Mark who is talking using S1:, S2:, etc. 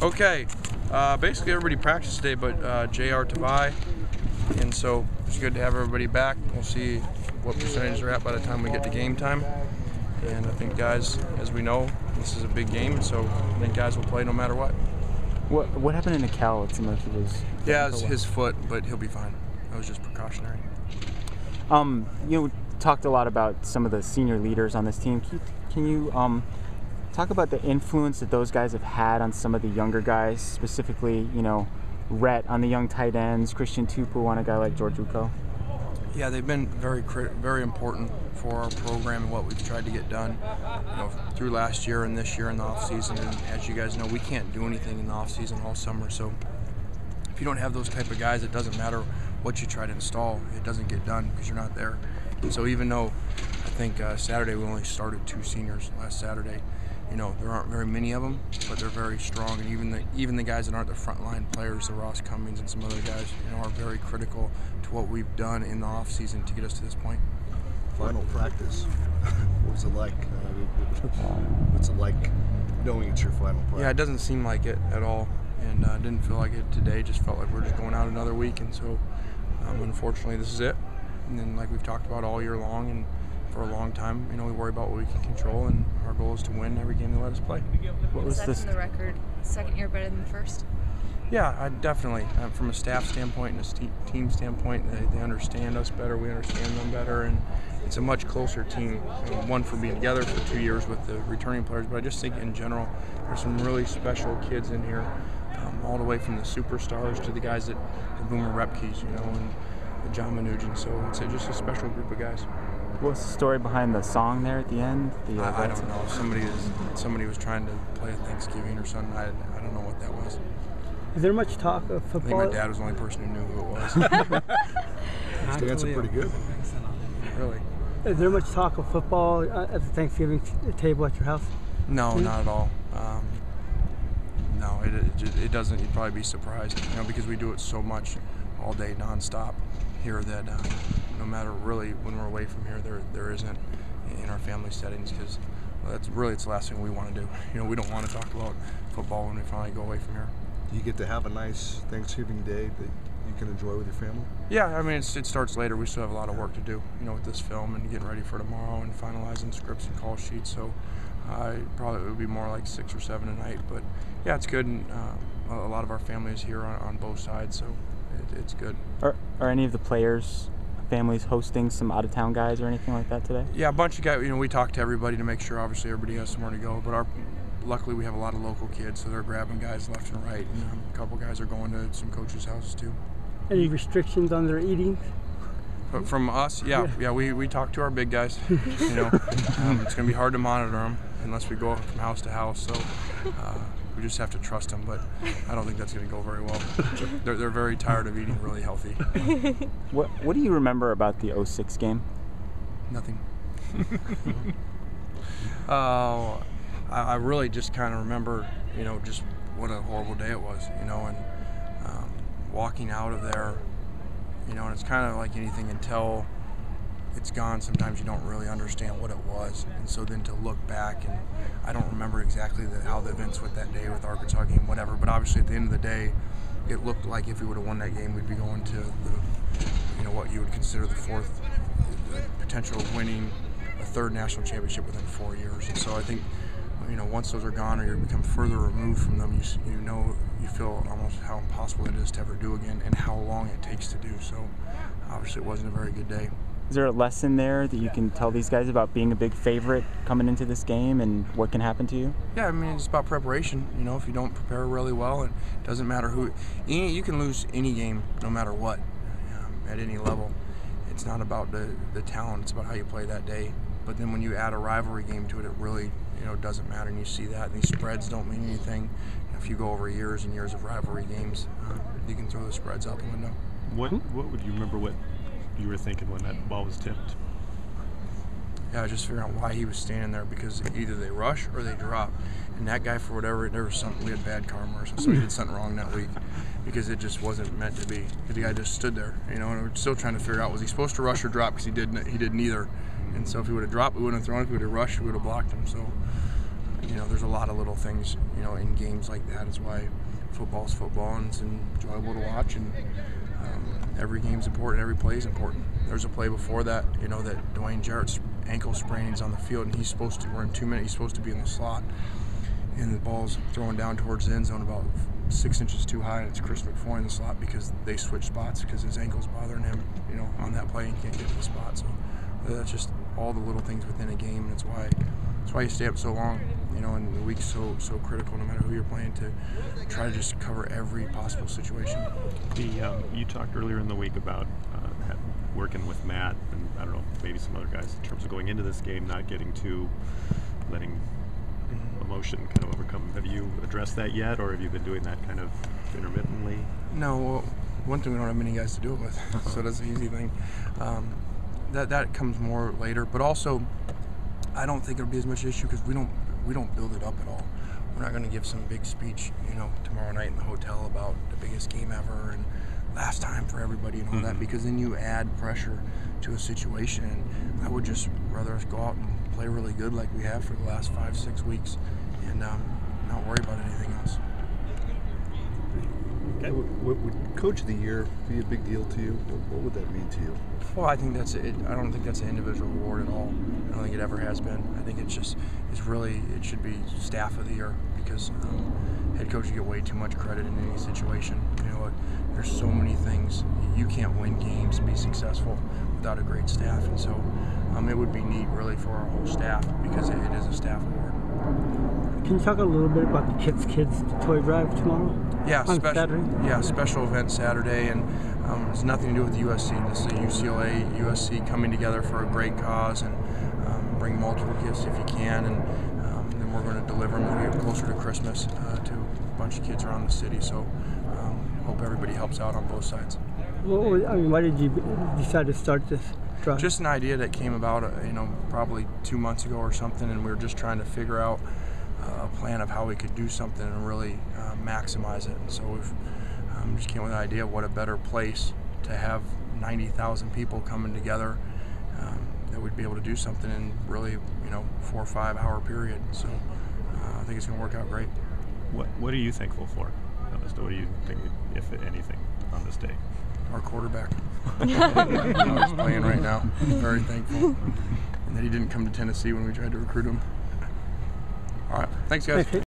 S1: Okay, basically everybody practiced today but JR Tavai, and so it's good to have everybody back. We'll see what percentage they're at by the time we get to game time. And I think guys, as we know, this is a big game, so I think guys will play no matter what.
S2: What happened in Cal? It seemed like he was...
S1: Yeah, it was his foot, but he'll be fine. That was just precautionary.
S2: You talked a lot about some of the senior leaders on this team. Can you talk about the influence that those guys have had on some of the younger guys, specifically, Rhett on the young tight ends, Christian Tupu on a guy like George Uko?
S1: Yeah, they've been very important for our program and what we've tried to get done, through last year and this year in the off season. And as you guys know, we can't do anything in the off season all summer. So if you don't have those type of guys, it doesn't matter what you try to install; it doesn't get done because you're not there. And so even though I think Saturday we only started 2 seniors last Saturday, there aren't very many of them, but they're very strong. And even the guys that aren't the frontline players, the Ross Cummings and some other guys, are very critical to what we've done in the off season to get us to this point.
S3: Final practice. What was it like? What's it like knowing it's your final practice?
S1: Yeah, it doesn't seem like it at all, and didn't feel like it today. Just felt like we're just going out another week, and so unfortunately this is it. And then, like we've talked about all year long and for a long time, we worry about what we can control, and our goal is to win every game they let us play.
S2: What was
S4: this? From the record, second year better than the first?
S1: Yeah, definitely. From a staff standpoint and a team standpoint, they understand us better, we understand them better, and it's a much closer team. One, for being together for 2 years with the returning players, but I just think in general, there's some really special kids in here, all the way from the superstars to the guys the Boomer Repkes, and the John Mnuchin. So it's just a special group of guys.
S2: What's the story behind the song there at the end?
S1: I don't know. Somebody was trying to play a Thanksgiving or something. I don't know what that was.
S5: Is there much talk of football?
S1: I think my dad was the only person who knew who it was.
S3: Stands are pretty good.
S1: Really?
S5: Is there much talk of football at the Thanksgiving table at your house?
S1: No, not at all. No, it doesn't. You'd probably be surprised, because we do it so much all day, nonstop here, that no matter really when we're away from here, there isn't in our family settings, because it's the last thing we want to do. We don't want to talk about football when we finally go away from here.
S3: Do you get to have a nice Thanksgiving day that you can enjoy with your family?
S1: Yeah, it starts later. We still have a lot of work to do, with this film and getting ready for tomorrow and finalizing scripts and call sheets. So probably it would be more like 6 or 7 a night. But yeah, it's good. And a lot of our family is here on both sides, so it's good.
S2: Are any of the players' families hosting some out-of-town guys or anything like that today?
S1: Yeah, a bunch of guys. We talk to everybody to make sure, obviously, everybody has somewhere to go. But luckily, we have a lot of local kids, so they're grabbing guys left and right. And a couple guys are going to some coaches' houses too.
S5: Any restrictions on their eating?
S1: But from us, yeah, we talk to our big guys. It's going to be hard to monitor them unless we go from house to house. So we just have to trust them. But I don't think that's going to go very well. They're very tired of eating really healthy.
S2: What do you remember about the 06 game?
S1: Nothing. I really just kind of remember, just what a horrible day it was, and walking out of there, and it's kind of like anything, until it's gone, sometimes you don't really understand what it was. And so then to look back, and I don't remember exactly how the events went that day with Arkansas game, whatever, but obviously at the end of the day, it looked like if we would have won that game, we'd be going to what you would consider the potential of winning a 3rd national championship within 4 years. And so I think, once those are gone, or you become further removed from them, you feel almost how impossible it is to ever do again, and how long it takes to do. So obviously it wasn't a very good day.
S2: Is there a lesson there that you can tell these guys about being a big favorite coming into this game and what can happen to you?
S1: Yeah, it's about preparation. If you don't prepare really well, it doesn't matter who. You can lose any game no matter what, at any level. It's not about the talent, it's about how you play that day. But then when you add a rivalry game to it, it really doesn't matter, and you see that. These spreads don't mean anything. If you go over years and years of rivalry games, you can throw the spreads out the window.
S6: What would you remember what you were thinking when that ball was tipped?
S1: Yeah, I was just figuring out why he was standing there, because either they rush or they drop. And that guy, for whatever, there was something, we had bad karma or something, so he did something wrong that week, because it just wasn't meant to be. The guy just stood there, and we're still trying to figure out, was he supposed to rush or drop, because he did neither. And so if he would have dropped, we wouldn't have thrown it. If he would have rushed, we would have blocked him. So there's a lot of little things, in games like that. Is why football's football and it's enjoyable to watch. And every game's important, every play is important. There's a play before that, that Dwayne Jarrett's ankle sprain is on the field, and we're in 2 minutes, he's supposed to be in the slot. And the ball's throwing down towards the end zone about 6 inches too high, and it's Chris McFoy in the slot because they switched spots because his ankle's bothering him, on that play, and can't get to the spot. So that's just all the little things within a game, and it's why you stay up so long, and the week's so critical, no matter who you're playing, to try to just cover every possible situation.
S6: You talked earlier in the week about working with Matt and I don't know, maybe some other guys in terms of going into this game, not letting emotion kind of overcome. Have you addressed that yet, or have you been doing that kind of intermittently?
S1: No, well, one thing, we don't have many guys to do it with, so that's the easy thing. That comes more later, but also I don't think it'll be as much issue because we don't build it up at all. We're not going to give some big speech, tomorrow night in the hotel about the biggest game ever and last time for everybody and all that, because then you add pressure to a situation. And I would just rather us go out and play really good like we have for the last 5-6 weeks and not worry about anything else.
S3: Okay. Would Coach of the Year be a big deal to you? What would that mean to you?
S1: Well, I think that's it. I don't think that's an individual award at all. I don't think it ever has been. I think it should be Staff of the Year, because head coaches get way too much credit in any situation. There's so many things. You can't win games and be successful without a great staff, and so it would be neat really for our whole staff, because it is a staff award.
S5: Can you talk a little bit about the Kids toy drive tomorrow?
S1: Yeah,
S5: on Saturday?
S1: Yeah, special event Saturday, and it's nothing to do with the USC. This is a UCLA, USC coming together for a great cause, and bring multiple gifts if you can, and then we're going to deliver them when we get closer to Christmas to a bunch of kids around the city. So hope everybody helps out on both sides.
S5: Well, why did you decide to start this drive?
S1: Just an idea that came about, probably 2 months ago or something, and we were just trying to figure out a plan of how we could do something and really maximize it. And so we've just came with an idea of what a better place to have 90,000 people coming together that we'd be able to do something in really, 4 or 5 hour period. So I think it's going to work out great.
S6: What are you thankful for on this day? What do you think, if anything, on this day?
S1: Our quarterback. He's playing right now. Very thankful. And that he didn't come to Tennessee when we tried to recruit him. All right. Thanks, guys.